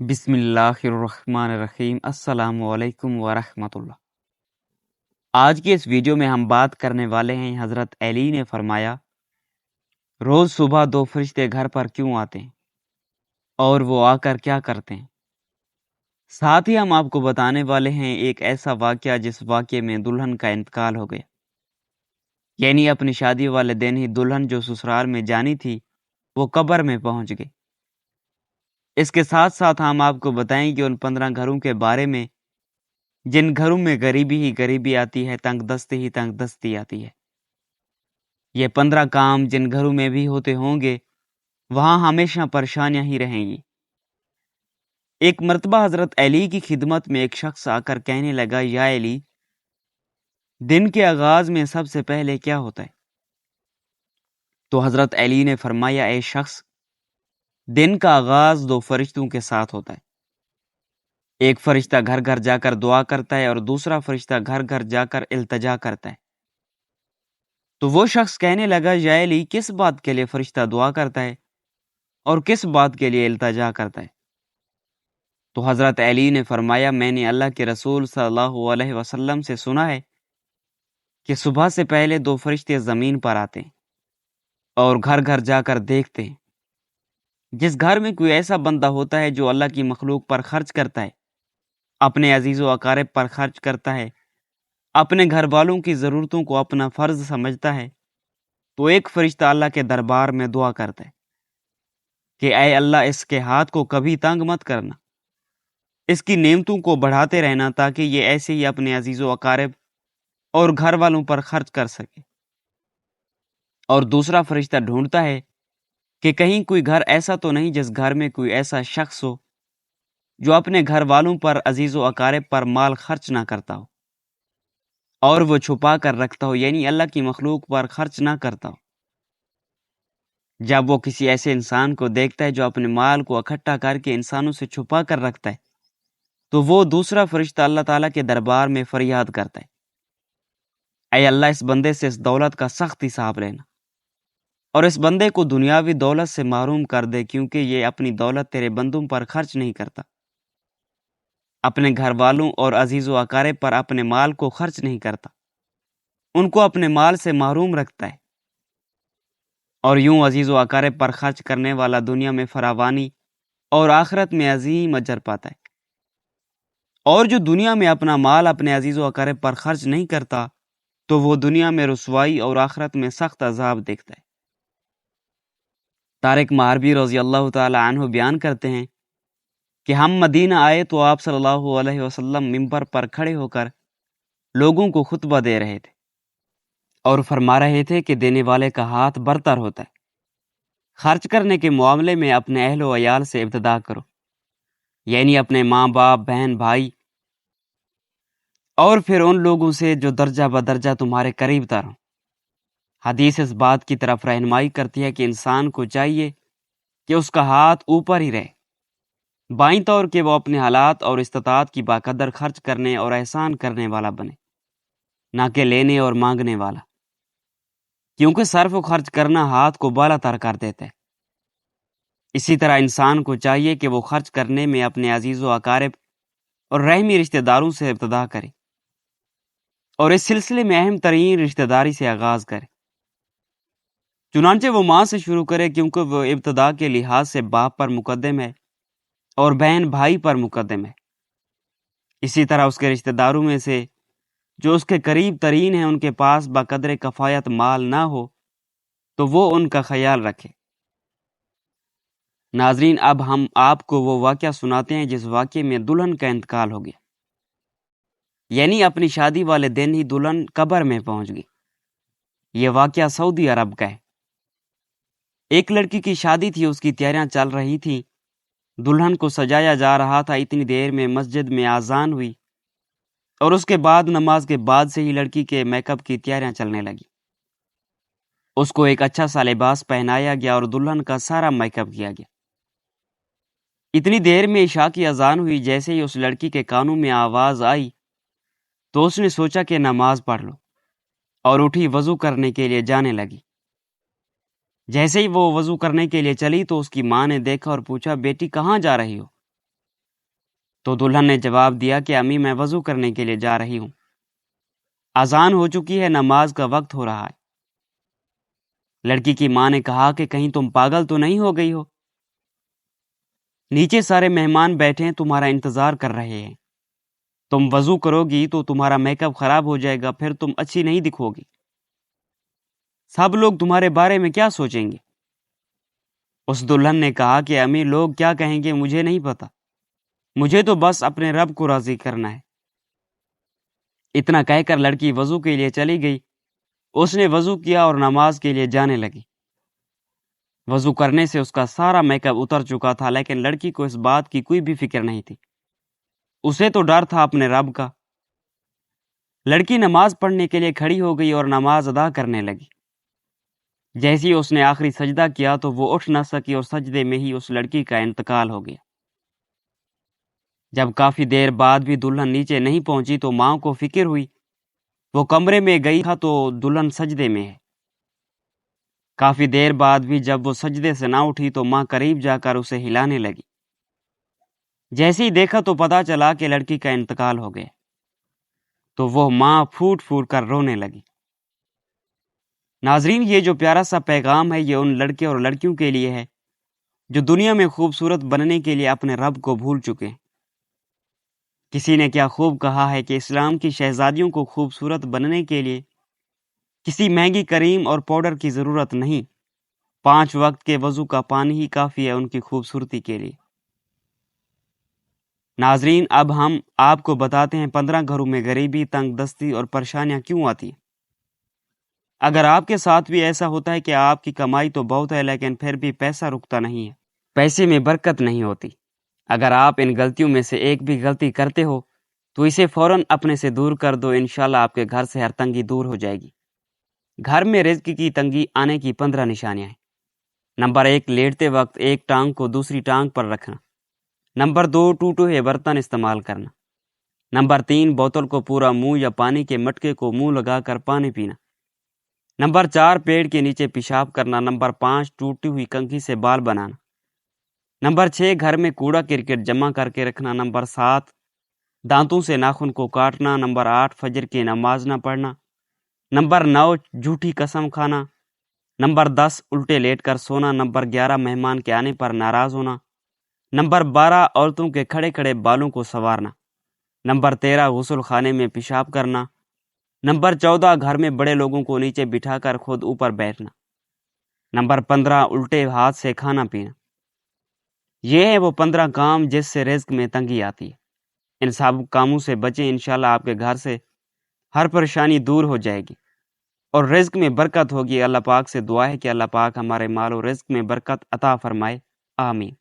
بسم اللہ الرحمن الرحیم۔ السلام علیکم ورحمۃ اللہ۔ آج کی اس ویڈیو میں ہم بات کرنے والے ہیں، حضرت علی نے فرمایا روز صبح دو فرشتے گھر پر کیوں آتے ہیں اور وہ آ کر کیا کرتے ہیں۔ ساتھ ہی ہم آپ کو بتانے والے ہیں ایک ایسا واقعہ جس واقعے میں دلہن کا انتقال ہو گیا، یعنی اپنی شادی والے دن ہی دلہن جو سسرال میں جانی تھی وہ قبر میں پہنچ گئی۔ اس کے ساتھ ساتھ ہم آپ کو بتائیں کہ ان 15 گھروں کے بارے میں جن گھروں میں غریبی ہی غریبی آتی ہے، تنگ دستی ہی تنگ دستی آتی ہے۔ یہ 15 کام جن گھروں میں بھی ہوتے ہوں گے وہاں ہمیشہ پریشانیاں ہی رہیں گی۔ ایک مرتبہ حضرت علی کی خدمت میں ایک شخص آ کر کہنے لگا، یا علی، دن کے آغاز میں سب سے پہلے کیا ہوتا ہے؟ تو حضرت علی نے فرمایا، اے شخص، دن کا آغاز دو فرشتوں کے ساتھ ہوتا ہے۔ ایک فرشتہ گھر گھر جا کر دعا کرتا ہے اور دوسرا فرشتہ گھر گھر جا کر التجا کرتا ہے۔ تو وہ شخص کہنے لگا، یا علی، کس بات کے لیے فرشتہ دعا کرتا ہے اور کس بات کے لیے التجا کرتا ہے؟ تو حضرت علی نے فرمایا، میں نے اللہ کے رسول صلی اللہ علیہ وسلم سے سنا ہے کہ صبح سے پہلے دو فرشتے زمین پر آتے ہیں اور گھر گھر جا کر دیکھتے ہیں۔ جس گھر میں کوئی ایسا بندہ ہوتا ہے جو اللہ کی مخلوق پر خرچ کرتا ہے، اپنے عزیز و اقارب پر خرچ کرتا ہے، اپنے گھر والوں کی ضرورتوں کو اپنا فرض سمجھتا ہے، تو ایک فرشتہ اللہ کے دربار میں دعا کرتا ہے کہ اے اللہ، اس کے ہاتھ کو کبھی تنگ مت کرنا، اس کی نعمتوں کو بڑھاتے رہنا تاکہ یہ ایسے ہی اپنے عزیز و اقارب اور گھر والوں پر خرچ کر سکے۔ اور دوسرا فرشتہ ڈھونڈتا ہے کہ کہیں کوئی گھر ایسا تو نہیں جس گھر میں کوئی ایسا شخص ہو جو اپنے گھر والوں پر، عزیز و اقارب پر مال خرچ نہ کرتا ہو اور وہ چھپا کر رکھتا ہو، یعنی اللہ کی مخلوق پر خرچ نہ کرتا ہو۔ جب وہ کسی ایسے انسان کو دیکھتا ہے جو اپنے مال کو اکٹھا کر کے انسانوں سے چھپا کر رکھتا ہے، تو وہ دوسرا فرشتہ اللہ تعالیٰ کے دربار میں فریاد کرتا ہے، اے اللہ، اس بندے سے اس دولت کا سخت حساب لینا اور اس بندے کو دنیاوی دولت سے محروم کر دے، کیونکہ یہ اپنی دولت تیرے بندوں پر خرچ نہیں کرتا، اپنے گھر والوں اور عزیز و اقارب پر اپنے مال کو خرچ نہیں کرتا، ان کو اپنے مال سے محروم رکھتا ہے۔ اور یوں عزیز و اقارب پر خرچ کرنے والا دنیا میں فراوانی اور آخرت میں عظیم اجر پاتا ہے، اور جو دنیا میں اپنا مال اپنے عزیز و اقارب پر خرچ نہیں کرتا تو وہ دنیا میں رسوائی اور آخرت میں سخت عذاب دیکھتا ہے۔ طارق مہربی رضی اللہ تعالی عنہ بیان کرتے ہیں کہ ہم مدینہ آئے تو آپ صلی اللہ علیہ وسلم منبر پر کھڑے ہو کر لوگوں کو خطبہ دے رہے تھے اور فرما رہے تھے کہ دینے والے کا ہاتھ برتر ہوتا ہے، خرچ کرنے کے معاملے میں اپنے اہل و عیال سے ابتدا کرو، یعنی اپنے ماں باپ، بہن بھائی، اور پھر ان لوگوں سے جو درجہ بدرجہ تمہارے قریب تر ہوں۔ حدیث اس بات کی طرف رہنمائی کرتی ہے کہ انسان کو چاہیے کہ اس کا ہاتھ اوپر ہی رہے، بائیں طور کہ وہ اپنے حالات اور استطاعت کی باقدر خرچ کرنے اور احسان کرنے والا بنے، نہ کہ لینے اور مانگنے والا، کیونکہ صرف و خرچ کرنا ہاتھ کو بالا تر کر دیتا ہے۔ اسی طرح انسان کو چاہیے کہ وہ خرچ کرنے میں اپنے عزیز و اقارب اور رحمی رشتہ داروں سے ابتدا کرے، اور اس سلسلے میں اہم ترین رشتہ داری سے آغاز کرے۔ چنانچہ وہ ماں سے شروع کرے، کیونکہ وہ ابتدا کے لحاظ سے باپ پر مقدم ہے اور بہن بھائی پر مقدم ہے۔ اسی طرح اس کے رشتہ داروں میں سے جو اس کے قریب ترین ہیں ان کے پاس بقدر کفایت مال نہ ہو تو وہ ان کا خیال رکھے۔ ناظرین، اب ہم آپ کو وہ واقعہ سناتے ہیں جس واقعے میں دلہن کا انتقال ہو گیا، یعنی اپنی شادی والے دن ہی دلہن قبر میں پہنچ گئی۔ یہ واقعہ سعودی عرب کا ہے۔ ایک لڑکی کی شادی تھی، اس کی تیاریاں چل رہی تھیں، دلہن کو سجایا جا رہا تھا۔ اتنی دیر میں مسجد میں اذان ہوئی اور اس کے بعد نماز کے بعد سے ہی لڑکی کے میک اپ کی تیاریاں چلنے لگی۔ اس کو ایک اچھا سا لباس پہنایا گیا اور دلہن کا سارا میک اپ کیا گیا۔ اتنی دیر میں عشاء کی اذان ہوئی۔ جیسے ہی اس لڑکی کے کانوں میں آواز آئی تو اس نے سوچا کہ نماز پڑھ لو، اور اٹھی وضو کرنے کے لیے جانے لگی۔ جیسے ہی وہ وضو کرنے کے لیے چلی تو اس کی ماں نے دیکھا اور پوچھا، بیٹی کہاں جا رہی ہو؟ تو دلہن نے جواب دیا کہ امی میں وضو کرنے کے لیے جا رہی ہوں، اذان ہو چکی ہے، نماز کا وقت ہو رہا ہے۔ لڑکی کی ماں نے کہا کہ کہیں تم پاگل تو نہیں ہو گئی ہو؟ نیچے سارے مہمان بیٹھے ہیں، تمہارا انتظار کر رہے ہیں، تم وضو کرو گی تو تمہارا میک اپ خراب ہو جائے گا، پھر تم اچھی نہیں دکھو گی، سب لوگ تمہارے بارے میں کیا سوچیں گے؟ اس دلہن نے کہا کہ امی لوگ کیا کہیں گے مجھے نہیں پتا، مجھے تو بس اپنے رب کو راضی کرنا ہے۔ اتنا کہہ کر لڑکی وضو کے لیے چلی گئی۔ اس نے وضو کیا اور نماز کے لیے جانے لگی۔ وضو کرنے سے اس کا سارا میک اپ اتر چکا تھا، لیکن لڑکی کو اس بات کی کوئی بھی فکر نہیں تھی، اسے تو ڈر تھا اپنے رب کا۔ لڑکی نماز پڑھنے کے لیے کھڑی ہو گئی اور نماز ادا کرنے لگی۔ جیسے ہی اس نے آخری سجدہ کیا تو وہ اٹھ نہ سکی اور سجدے میں ہی اس لڑکی کا انتقال ہو گیا۔ جب کافی دیر بعد بھی دلہن نیچے نہیں پہنچی تو ماں کو فکر ہوئی، وہ کمرے میں گئی تھا تو دلہن سجدے میں ہے۔ کافی دیر بعد بھی جب وہ سجدے سے نہ اٹھی تو ماں قریب جا کر اسے ہلانے لگی۔ جیسے ہی دیکھا تو پتا چلا کہ لڑکی کا انتقال ہو گیا، تو وہ ماں پھوٹ پھوٹ کر رونے لگی۔ ناظرین، یہ جو پیارا سا پیغام ہے یہ ان لڑکے اور لڑکیوں کے لیے ہے جو دنیا میں خوبصورت بننے کے لیے اپنے رب کو بھول چکے ہیں۔ کسی نے کیا خوب کہا ہے کہ اسلام کی شہزادیوں کو خوبصورت بننے کے لیے کسی مہنگی کریم اور پاؤڈر کی ضرورت نہیں، 5 وقت کے وضو کا پانی ہی کافی ہے ان کی خوبصورتی کے لیے۔ ناظرین، اب ہم آپ کو بتاتے ہیں 15 گھروں میں غریبی، تنگ دستی اور پریشانیاں کیوں آتی ہیں۔ اگر آپ کے ساتھ بھی ایسا ہوتا ہے کہ آپ کی کمائی تو بہت ہے لیکن پھر بھی پیسہ رکتا نہیں ہے، پیسے میں برکت نہیں ہوتی، اگر آپ ان غلطیوں میں سے ایک بھی غلطی کرتے ہو تو اسے فوراً اپنے سے دور کر دو، انشاءاللہ آپ کے گھر سے ہر تنگی دور ہو جائے گی۔ گھر میں رزق کی تنگی آنے کی 15 نشانیاں ہیں۔ نمبر 1، لیٹتے وقت ایک ٹانگ کو دوسری ٹانگ پر رکھنا۔ نمبر 2، ٹوٹے ہوئے برتن استعمال کرنا۔ نمبر 3، بوتل کو پورا منہ یا پانی کے مٹکے کو منہ لگا کر پانی پینا۔ نمبر 4، پیڑ کے نیچے پیشاب کرنا۔ نمبر 5، ٹوٹی ہوئی کنگھی سے بال بنانا۔ نمبر 6، گھر میں کوڑا کرکٹ جمع کر کے رکھنا۔ نمبر 7، دانتوں سے ناخن کو کاٹنا۔ نمبر 8، فجر کی نماز نہ پڑھنا۔ نمبر 9، جھوٹی قسم کھانا۔ نمبر 10، الٹے لیٹ کر سونا۔ نمبر 11، مہمان کے آنے پر ناراض ہونا۔ نمبر 12، عورتوں کے کھڑے کھڑے بالوں کو سنوارنا۔ نمبر 13، غسل خانے میں پیشاب کرنا۔ نمبر 14، گھر میں بڑے لوگوں کو نیچے بٹھا کر خود اوپر بیٹھنا۔ نمبر 15، الٹے ہاتھ سے کھانا پینا۔ یہ ہے وہ 15 کام جس سے رزق میں تنگی آتی ہے۔ ان سب کاموں سے بچیں، انشاءاللہ آپ کے گھر سے ہر پریشانی دور ہو جائے گی اور رزق میں برکت ہوگی۔ اللہ پاک سے دعا ہے کہ اللہ پاک ہمارے مال و رزق میں برکت عطا فرمائے، آمین۔